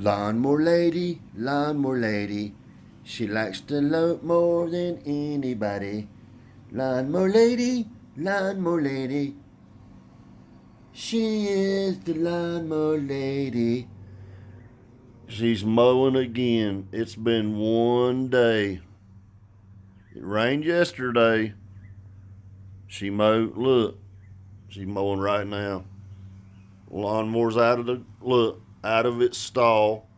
Lawnmower lady, she likes to load more than anybody. Lawnmower lady, she is the lawnmower lady. She's mowing again. It's been one day. It rained yesterday. She mowed. Look, she's mowing right now. Lawnmower's out of its stall.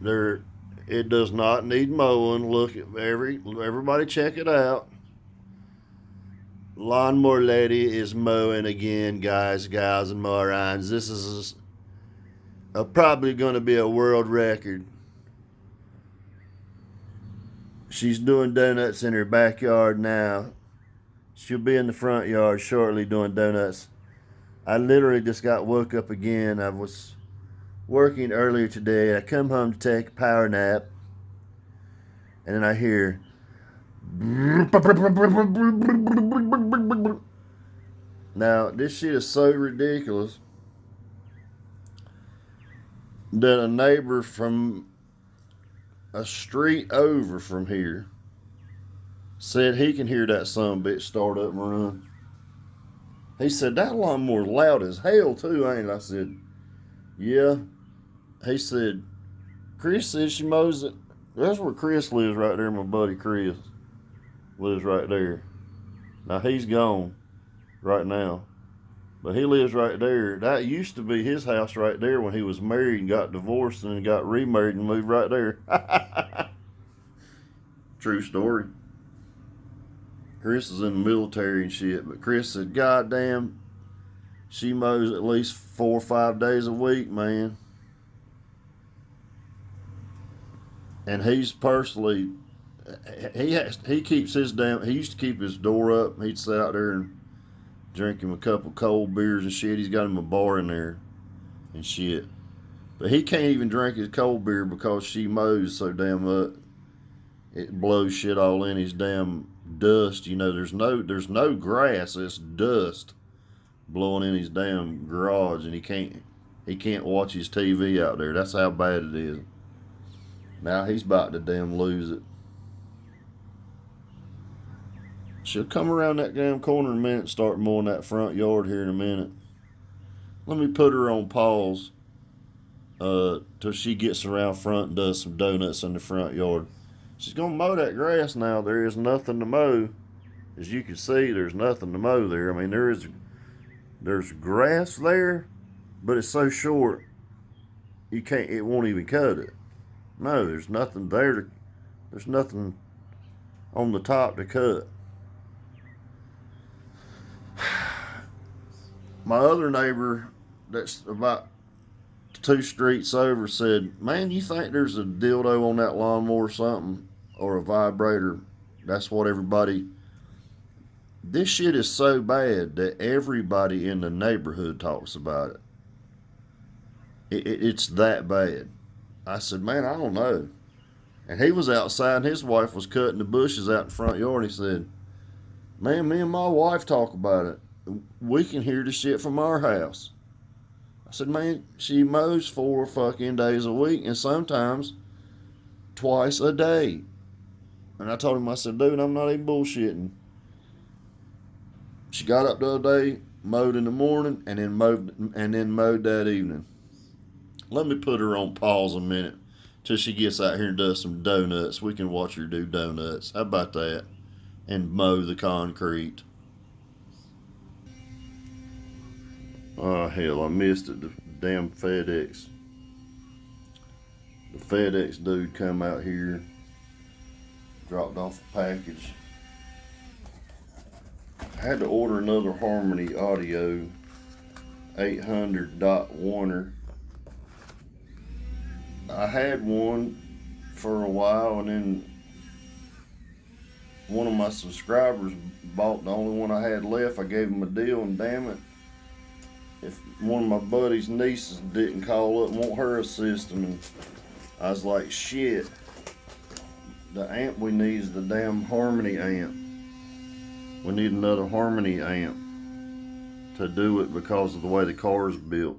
There, it does not need mowing. Look at everybody. Check it out. Lawnmower lady is mowing again, guys, gals, and morons. This is probably going to be a world record. She's doing donuts in her backyard now. She'll be in the front yard shortly doing donuts. I literally just got woke up again. I was working earlier today. I come home to take a power nap, and then I hear. Now, this shit is so ridiculous that a neighbor from a street over from here said he can hear that son bitch start up and run. He said, that lawnmower's loud as hell too, ain't it? I said, yeah. He said, Chris says she mows it. That's where Chris lives right there. My buddy Chris lives right there. Now he's gone right now. But he lives right there. That used to be his house right there when he was married and got divorced and then got remarried and moved right there. True story. Chris is in the military and shit, but Chris said, God damn, she mows at least 4 or 5 days a week, man. And he's personally, he keeps his damn, he used to keep his door up. He'd sit out there and drink him a couple cold beers and shit. He's got him a bar in there and shit. But he can't even drink his cold beer because she mows so damn much. It blows shit all in his damn dust. You know, there's no grass. It's dust blowing in his damn garage, and he can't watch his TV out there. That's how bad it is. Now he's about to damn lose it. She'll come around that damn corner in a minute and start mowing that front yard here in a minute. Let me put her on pause till she gets around front and does some donuts in the front yard. She's going to mow that grass now. There is nothing to mow. As you can see, there's nothing to mow there. I mean, there's grass there, but it's so short, it won't even cut it. No, there's nothing there. There's nothing on the top to cut. My other neighbor that's about 2 streets over said, man, you think there's a dildo on that lawnmower or something? Or a vibrator? That's what everybody... This shit is so bad that everybody in the neighborhood talks about it. It's that bad. I said, man, I don't know. And he was outside and his wife was cutting the bushes out in the front yard. He said, man, me and my wife talk about it. We can hear the shit from our house. I said, man, she mows 4 fucking days a week and sometimes twice a day. And I told him, I said, dude, I'm not even bullshitting. She got up the other day, mowed in the morning, and then mowed that evening. Let me put her on pause a minute till she gets out here and does some donuts. We can watch her do donuts. How about that? And mow the concrete. Oh, hell, I missed it. The damn FedEx. The FedEx dude come out here, dropped off a package. I had to order another Harmony Audio 800.1er. I had one for a while, and then one of my subscribers bought the only one I had left. I gave him a deal, and damn it, if one of my buddy's nieces didn't call up and want her a system, and I was like, shit, the amp we need is the damn Harmony amp. We need another Harmony amp to do it because of the way the car is built.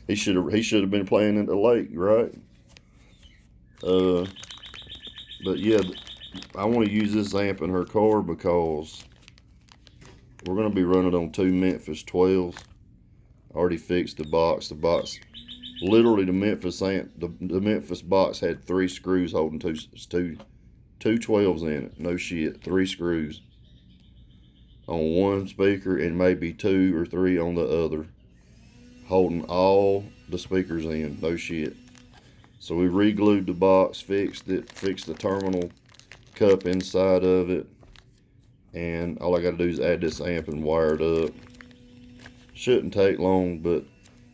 He should have been playing in the lake, right? But yeah, I want to use this amp in her car because we're going to be running on 2 Memphis 12s. I already fixed the box. The box, literally the Memphis amp, the Memphis box had 3 screws holding two 12s in it. No shit, 3 screws on one speaker and maybe 2 or 3 on the other, holding all the speakers in. No shit. So we re-glued the box, fixed it, fixed the terminal cup inside of it, and all I got to do is add this amp and wire it up. Shouldn't take long, but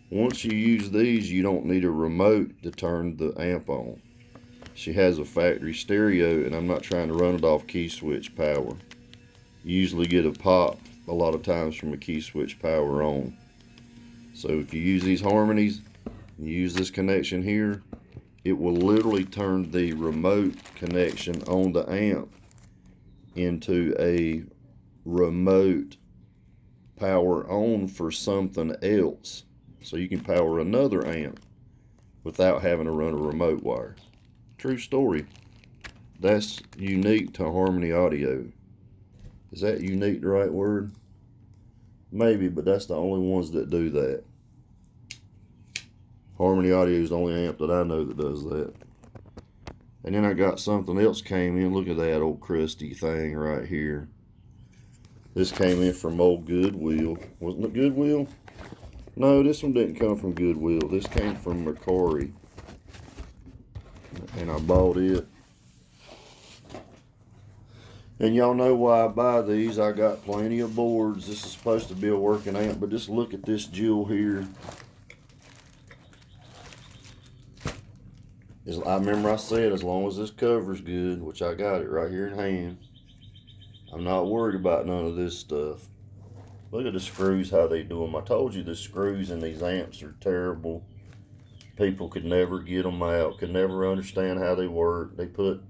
once you use these, you don't need a remote to turn the amp on. She has a factory stereo, and I'm not trying to run it off key switch power. You usually get a pop a lot of times from a key switch power on. So if you use these harmonies, and use this connection here, it will literally turn the remote connection on the amp into a remote power on for something else. So you can power another amp without having to run a remote wire. True story. That's unique to Harmony Audio. Is that unique the right word? Maybe, but that's the only ones that do that. Harmony Audio is the only amp that I know that does that. And then I got something else came in. Look at that old crusty thing right here. This came in from old Goodwill. Wasn't it Goodwill? No, this one didn't come from Goodwill. This came from Mercari. And I bought it. And y'all know why I buy these. I got plenty of boards. This is supposed to be a working amp, but just look at this jewel here. I remember I said as long as this cover's good, which I got it right here in hand, I'm not worried about none of this stuff. Look at the screws, how they do them. I told you the screws in these amps are terrible. People could never get them out, could never understand how they work. They put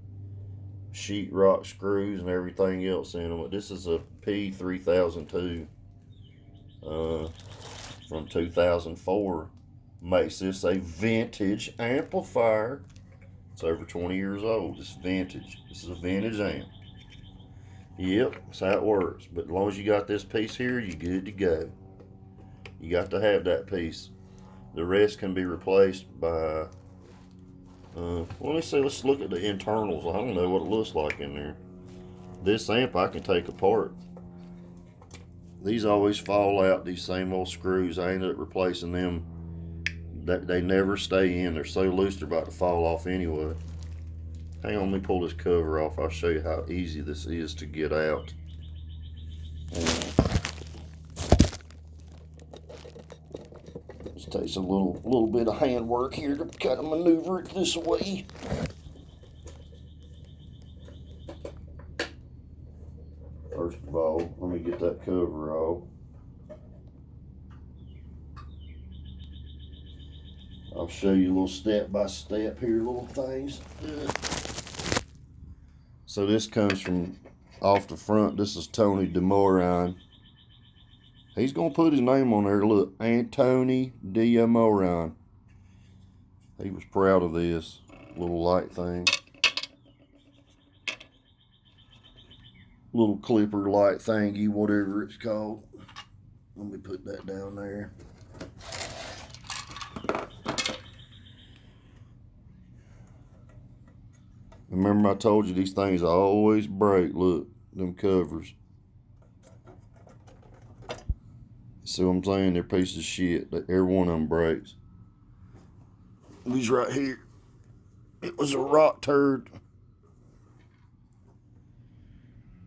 sheetrock screws and everything else in them. But this is a P3002 from 2004. Makes this a vintage amplifier. It's over 20 years old. It's vintage. This is a vintage amp. Yep, that's how it works. But as long as you got this piece here, you're good to go. You got to have that piece. The rest can be replaced by, let me see, let's look at the internals. I don't know what it looks like in there. This amp I can take apart. These always fall out, these same old screws. I ended up replacing them. They never stay in. They're so loose they're about to fall off anyway. Hang on, let me pull this cover off. I'll show you how easy this is to get out. Just takes a little bit of handwork here to kind of maneuver it this way. First of all, let me get that cover off. I'll show you a little step by step here, little things. So this comes from off the front. This is Tony DeMoran. He's gonna put his name on there. Look, Anthony DeMoran. He was proud of this little light thing. Little clipper light thingy, whatever it's called. Let me put that down there. Remember I told you these things always break. Look, them covers. See what I'm saying? They're pieces of shit. Every one of them breaks. These right here. It was a rock turd.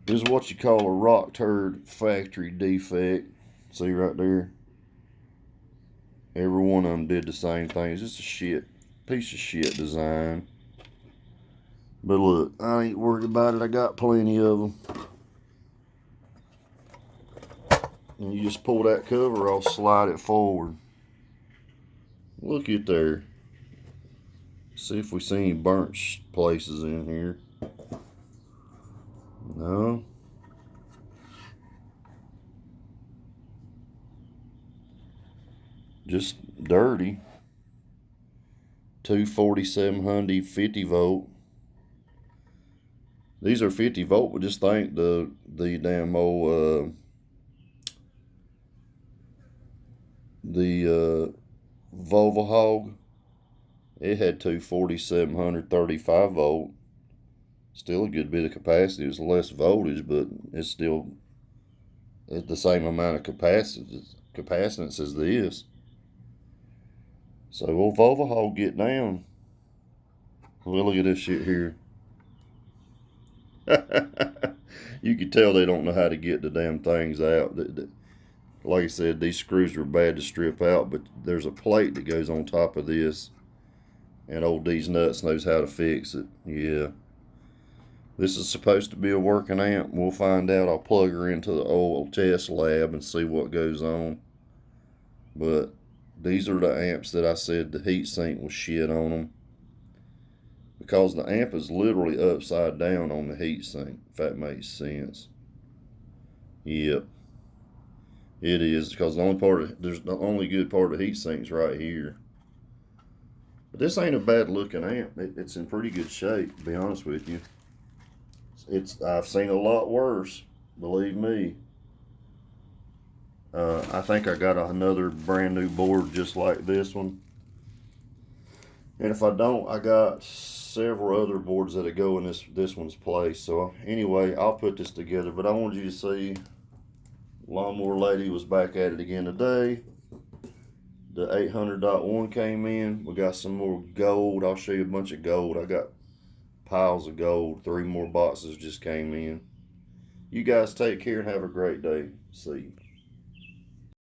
This is what you call a rock turd factory defect. See right there? Every one of them did the same thing. It's just a piece of shit design. But look, I ain't worried about it. I got plenty of them. And you just pull that cover off, slide it forward. Look at there. See if we see any burnt places in here. No. just dirty. 24700 50 volt. These are 50 volt, but just think the damn old Volvo Hog, it had two 4700 35 volt. Still a good bit of capacity. It's less voltage, but it's still at the same amount of capacitance as this. So will Volvo Hog get down? Well, look at this shit here. You can tell they don't know how to get the damn things out. Like I said, these screws are bad to strip out, but there's a plate that goes on top of this, and old D's Nuts knows how to fix it. Yeah. This is supposed to be a working amp. We'll find out. I'll plug her into the old test lab and see what goes on. But these are the amps that I said the heatsink was shit on them. Because the amp is literally upside down on the heatsink, if that makes sense. Yep. It is, because there's the only good part of the heatsink's right here. But this ain't a bad looking amp. It's in pretty good shape, to be honest with you. I've seen a lot worse, believe me. I think I got another brand new board just like this one. And if I don't, I got several other boards that'll go in this one's place. So anyway, I'll put this together. But I wanted you to see, Lawnmower Lady was back at it again today. The 800.1 came in. We got some more gold. I'll show you a bunch of gold. I got piles of gold. 3 more boxes just came in. You guys take care and have a great day. See you.